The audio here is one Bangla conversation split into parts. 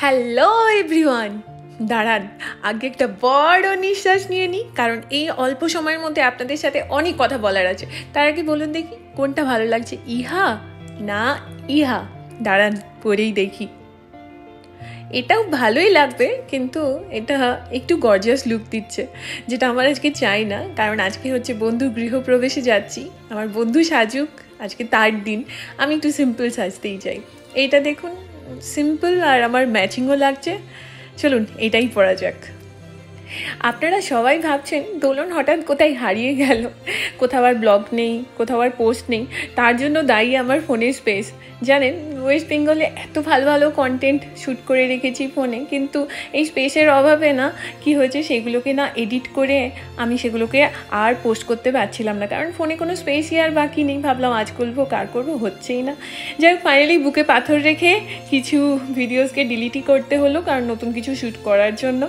হ্যালো এভরিওয়ান, দাঁড়ান আগে একটা বড় নিঃশ্বাস নিয়ে নিই, কারণ এই অল্প সময়ের মধ্যে আপনাদের সাথে অনেক কথা বলার আছে। তার আগে বলুন দেখি কোনটা ভালো লাগছে, ইহা না ইহা? দাঁড়ান পরেই দেখি। এটাও ভালোই লাগবে, কিন্তু এটা একটু গর্জিয়াস লুক দিচ্ছে, যেটা আমার আজকে চাই না। কারণ আজকে হচ্ছে বন্ধুর গৃহপ্রবেশে যাচ্ছি, আমার বন্ধু সাজুক, আজকে তার দিন, আমি একটু সিম্পল সাজতেই চাই। এইটা দেখুন, সিম্পল আর আমার ম্যাচিংও লাগছে। চলুন এটাই পরা যাক। আপনারা সবাই ভাবছেন দোলন হঠাৎ কোথায় হারিয়ে গেল, কোথাও আর ব্লগ নেই, কোথাও আর পোস্ট নেই। তার জন্য দায়ী আমার ফোনের স্পেস। জানেন, ওয়েস্ট বেঙ্গলে এত ভালো ভালো কন্টেন্ট শ্যুট করে রেখেছি ফোনে, কিন্তু এই স্পেসের অভাবে না কি হয়েছে, সেগুলোকে না এডিট করে আমি সেগুলোকে আর পোস্ট করতে পারছিলাম না, কারণ ফোনে কোনো স্পেসই আর বাকি নেই। ভাবলাম আজ করবো, কার করবো, হচ্ছেই না। যাই হোক, ফাইনালি বুকে পাথর রেখে কিছু ভিডিওসকে ডিলিটই করতে হলো, কারণ নতুন কিছু শ্যুট করার জন্য।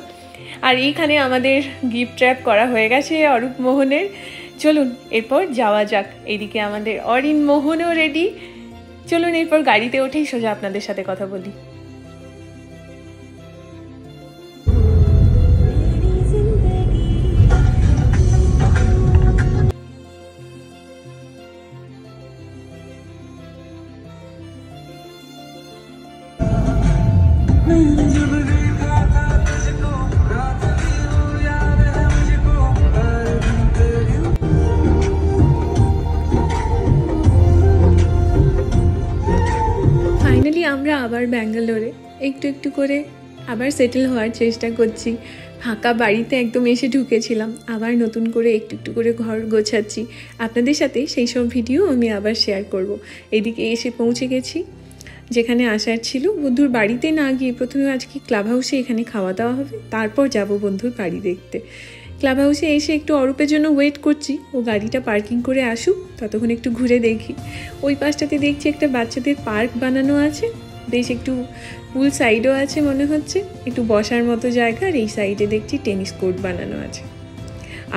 আর এইখানে আমাদের গিফট র্যাপ করা হয়ে গেছে অরূপ মোহনের। চলুন এরপর যাওয়া যাক। এইদিকে আমাদের অরিন মোহনও রেডি। চলুন এরপর গাড়িতে উঠেই সোজা আপনাদের সাথে কথা বলি। ফাইনালি আমরা আবার ব্যাঙ্গালোরে একটু একটু করে আবার সেটেল হওয়ার চেষ্টা করছি। ফাঁকা বাড়িতে একদম এসে ঢুকেছিলাম, আবার নতুন করে একটু একটু করে ঘর গোছাচ্ছি। আপনাদের সাথে সেই সব ভিডিও আমি আবার শেয়ার করব। এদিকে এসে পৌঁছে গেছি যেখানে আসার ছিল। বন্ধুর বাড়িতে না গিয়ে প্রথমে আজকে ক্লাব হাউসে এখানে খাওয়া দাওয়া হবে, তারপর যাব বন্ধুর বাড়ি দেখতে। ক্লাব হাউসে এসে একটু অরূপের জন্য ওয়েট করছি, ও গাড়িটা পার্কিং করে আসুক, ততক্ষণ একটু ঘুরে দেখি। ওই পাশটাতে দেখছি একটা বাচ্চাদের পার্ক বানানো আছে, বেশ একটু পুল সাইডও আছে মনে হচ্ছে, একটু বসার মতো জায়গা। আর এই সাইডে দেখছি টেনিস কোর্ট বানানো আছে।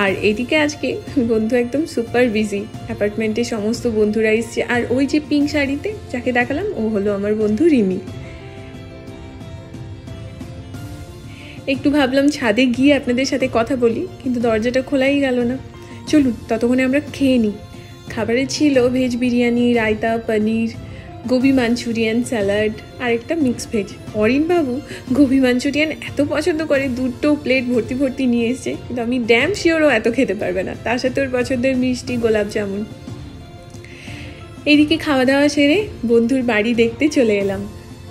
আর এদিকে আজকে বন্ধু একদম সুপার বিজি, অ্যাপার্টমেন্টে সমস্ত বন্ধুরা এসছে। আর ওই যে পিঙ্ক শাড়িতে যাকে দেখালাম, ও হলো আমার বন্ধু রিমি। একটু ভাবলাম ছাদে গিয়ে আপনাদের সাথে কথা বলি, কিন্তু দরজাটা খোলাই গেল না। চলুন ততক্ষণে আমরা খেয়ে নিই। খাবারে ছিল ভেজ বিরিয়ানি, রায়তা, পনির, গোবি মাঞ্চুরিয়ান, স্যালাড আর একটা মিক্স ভেজ। অরিন বাবু গোবি মাঞ্চুরিয়ান এত পছন্দ করে, দুটো প্লেট ভর্তি ভর্তি নিয়ে এসছে, কিন্তু আমি ড্যাম শিওরও এত খেতে পারবে না। তার সাথে ওর পছন্দের মিষ্টি, গোলাপ জামুন। এইদিকে খাওয়া দাওয়া সেরে বন্ধুর বাড়ি দেখতে চলে এলাম।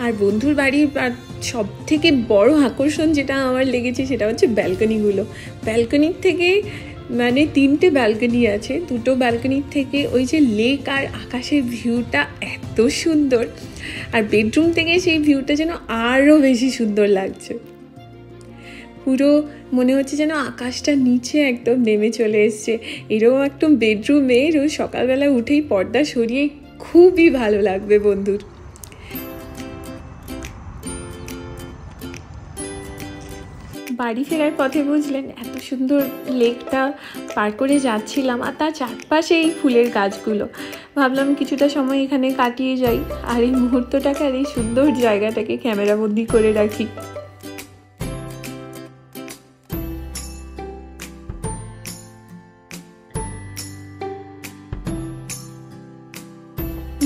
আর বন্ধুর বাড়ির সব থেকে বড় আকর্ষণ যেটা আমার লেগেছে সেটা হচ্ছে ব্যালকনিগুলো। ব্যালকনির থেকে মানে 3টে ব্যালকনি আছে, 2টো ব্যালকনির থেকে ওই যে লেক আর আকাশের ভিউটা এত সুন্দর, আর বেডরুম থেকে সেই ভিউটা যেন আরও বেশি সুন্দর লাগছে। পুরো মনে হচ্ছে যেন আকাশটা নিচে একদম নেমে চলে এসছে। এরকম একদম বেডরুমে রোজ সকালবেলা উঠেই পর্দা সরিয়ে খুবই ভালো লাগবে বন্ধুর। বাড়ি ফেরার পথে বুঝলেন এত সুন্দর লেকটা পার করে যাচ্ছিলাম, আর তার চারপাশে এই ফুলের গাছগুলো। ভাবলাম কিছুটা সময় এখানে কাটিয়ে যাই, আর এই মুহূর্তটাকে আর এই সুন্দর জায়গাটাকে ক্যামেরাবন্দি করে রাখি।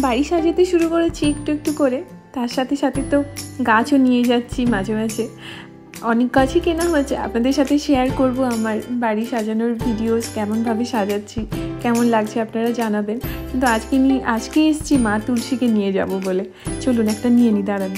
বাড়ি সাজাতে শুরু করেছি একটু একটু করে, তার সাথে সাথে তো গাছও নিয়ে যাচ্ছি মাঝে মাঝে। অনেক গাছই কেনা হয়েছে, আপনাদের সাথে শেয়ার করব আমার বাড়ি সাজানোর ভিডিওস, কেমনভাবে সাজাচ্ছি, কেমন লাগছে আপনারা জানাবেন। কিন্তু আজকে এসছি মা তুলসীকে নিয়ে যাব বলে। চলুন একটা নিয়ে নিই, দাঁড়ান।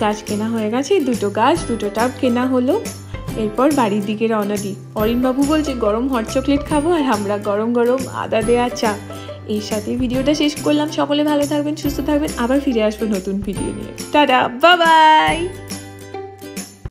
গাছ কেনা হয়ে গেছে, 2টো গাছ, 2টো টাব কেনা হলো। এরপর বাড়ির দিকে রওনা দিই। অরিনবাবু বলছে গরম হট চকলেট খাবো, আর আমরা গরম গরম আদা দেওয়া চা। এর সাথে ভিডিওটা শেষ করলাম। সকলে ভালো থাকবেন, সুস্থ থাকবেন, আবার ফিরে আসবো নতুন ভিডিও নিয়ে। Tata, bye bye.